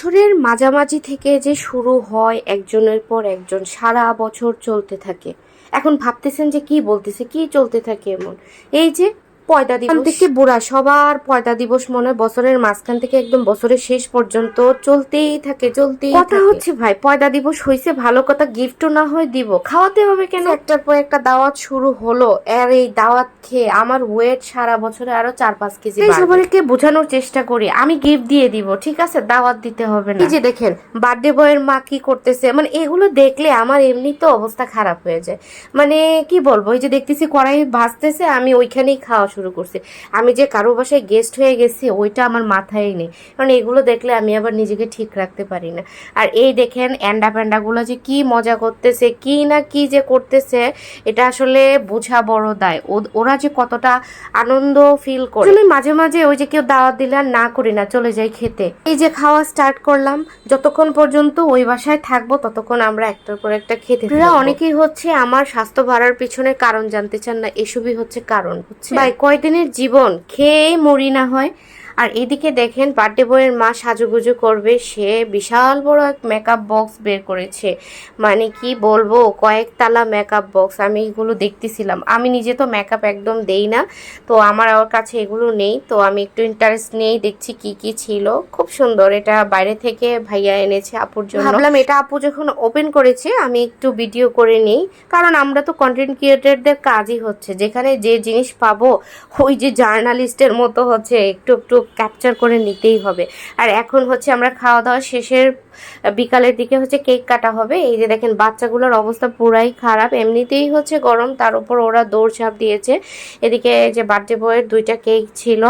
বছরের মাঝামাঝি থেকে যে শুরু হয় একজনের পর একজন সারা বছর চলতে থাকে। এখন ভাবতেছেন যে কি বলতেছে, কি চলতে থাকে এমন? এই যে পয়দা দিবস থেকে বুড়া সবার পয়দা দিবস মনে হয় বছরের মাঝখান থেকে একদম বছরের শেষ পর্যন্ত চলতেই থাকে কথা হচ্ছে ভাই পয়দা দিবস হয়েছে ভালো কথা, গিফটও না হয় দিব, খাওয়াতে হবে কেন? একটার পর একটা দাওয়াত শুরু হলো, আর এই দাওয়াত খেয়ে আমার ওয়েট সারা বছরে আরো 4-5 কেজি বাড়বে। সবাইকে বোঝানোর চেষ্টা করি আমি গিফট দিয়ে দিব, ঠিক আছে, দাওয়াত দিতে হবে না। এই যে দেখেন বার্থডে বয়ের মা কি করতেছে, মানে এগুলো দেখলে আমার এমনি তো অবস্থা খারাপ হয়ে যায়। মানে কি বলবো, এই যে দেখতেছি কড়াই ভাজতেছে, আমি ওইখানেই খাওয়া শুরু করছি। আমি যে কারো বাসায় গেস্ট হয়ে গেছি ওইটা আমার মাথায় নেই, কারণ এগুলো দেখলে আমি আবার নিজেকে ঠিক রাখতে পারি না। আর এই দেখেন অ্যান্ডা প্যান্ডাগুলো যে কি মজা করতেছে, কি না কি যে করতেছে, এটা আসলে বোঝা বড় দায়। ওরা যে কতটা আনন্দ ফিল করে। মাঝে মাঝে ওই যে কেউ দাওয়াত দিলে আর না করি না, চলে যাই খেতে। এই যে খাওয়া স্টার্ট করলাম, যতক্ষণ পর্যন্ত ওই বাসায় থাকবো ততক্ষণ আমরা একটার পর একটা খেতে থাকবো। অনেকেই হচ্ছে আমার স্বাস্থ্য বাড়ার পিছনে কারণ জানতে চান না, এসবই হচ্ছে কারণ। ভাই কয়দিনের জীবন, খেয়ে মরি না হয়। আর এদিকে দেখেন বার্থডে বয়ের মা সাজুগুজু করবে, সে বিশাল বড় এক মেকআপ বক্স বের করেছে। মানে কি বলবো, কয়েকতলা মেকআপ বক্স। আমি এগুলো দেখতেছিলাম, আমি নিজে তো মেকআপ একদম দেই না, তো আমার কাছে এগুলো নেই, তো আমি একটু ইন্টারেস্ট নিয়েই দেখছি কি কি ছিল। খুব সুন্দর, এটা বাইরে থেকে ভাইয়া এনেছে আপুর জন্য। ভাবলাম এটা আপু যখন ওপেন করেছে আমি একটু ভিডিও করে নিই, কারণ আমরা তো কন্টেন্ট ক্রিয়েটরদের কাজই হচ্ছে যেখানে যে জিনিস পাবো ওই যে জার্নালিস্টের মতো হচ্ছে একটু একটু ক্যাপচার করে নিতেই হবে। আর এখন হচ্ছে আমরা খাওয়া দাওয়া শেষের বিকালের দিকে হচ্ছে কেক কাটা হবে। এই যে দেখেন বাচ্চাগুলোর অবস্থা পুরাই খারাপ, এমনিতেই হচ্ছে গরম, তার উপর ওরা দৌড়ঝাঁপ দিয়েছে। এদিকে যে বার্থডে বয়ের 2টা কেক ছিল,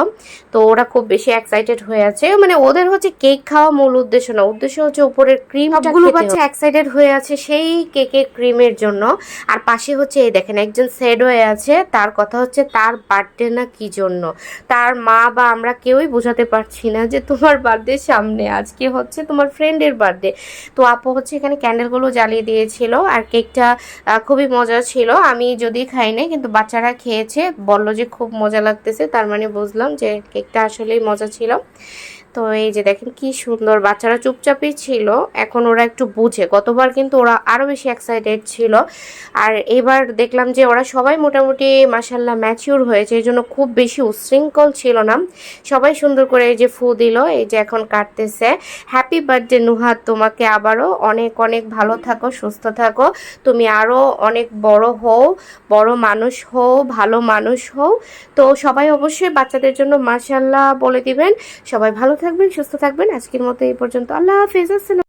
তো ওরা খুব বেশি এক্সাইটেড হয়ে আছে। মানে ওদের হচ্ছে কেক খাওয়া মূল উদ্দেশ্য না, উদ্দেশ্য হচ্ছে উপরের ক্রিম। সবগুলো বাচ্চা এক্সাইটেড হয়ে আছে সেই কেকের ক্রিমের জন্য। আর পাশে হচ্ছে এই দেখেন একজন সেড হয়ে আছে, তার কথা হচ্ছে তার বার্থডে না কি জন্য। তার মা বা আমরা কেউই বোঝাতে পারছি না যে তোমার বার্থডে সামনে, আজকে হচ্ছে তোমার ফ্রেন্ডের বার্থডে। তো আপু হচ্ছে এখানে ক্যান্ডেলগুলো জ্বালিয়ে দিয়েছিল, আর কেকটা খুবই মজা ছিল। আমি যদি খাই নাই, কিন্তু বাচ্চারা খেয়েছে, বললো যে খুব মজা লাগতেছে, তার মানে বুঝলাম যে কেকটা আসলেই মজা ছিল। তো এই যে দেখেন কি সুন্দর, বাচ্চারা চুপচাপই ছিল, এখন ওরা একটু বুঝে। গতবার কিন্তু ওরা আরো বেশি এক্সাইটেড ছিল, আর এবার দেখলাম যে ওরা সবাই মোটামুটি মাশাল্লাহ ম্যাচিউর হয়েছে, এই জন্য খুব বেশি উচ্ছৃঙ্খল ছিল না। সবাই সুন্দর করে এই যে ফু দিল, এই যে এখন কাটতেছে। হ্যাপি বার্থডে নুহাত, তোমাকে আবারও অনেক অনেক ভালো থাকো, সুস্থ থাকো, তুমি আরো অনেক বড় হও, বড় মানুষ হও, ভালো মানুষ হও। তো সবাই অবশ্যই বাচ্চাদের জন্য মাশাল্লাহ বলে দিবেন। সবাই ভালো থাকবেন, সুস্থ থাকবেন। আজকের মতো এই পর্যন্ত, আল্লাহ হাফেজ, আসসালাম।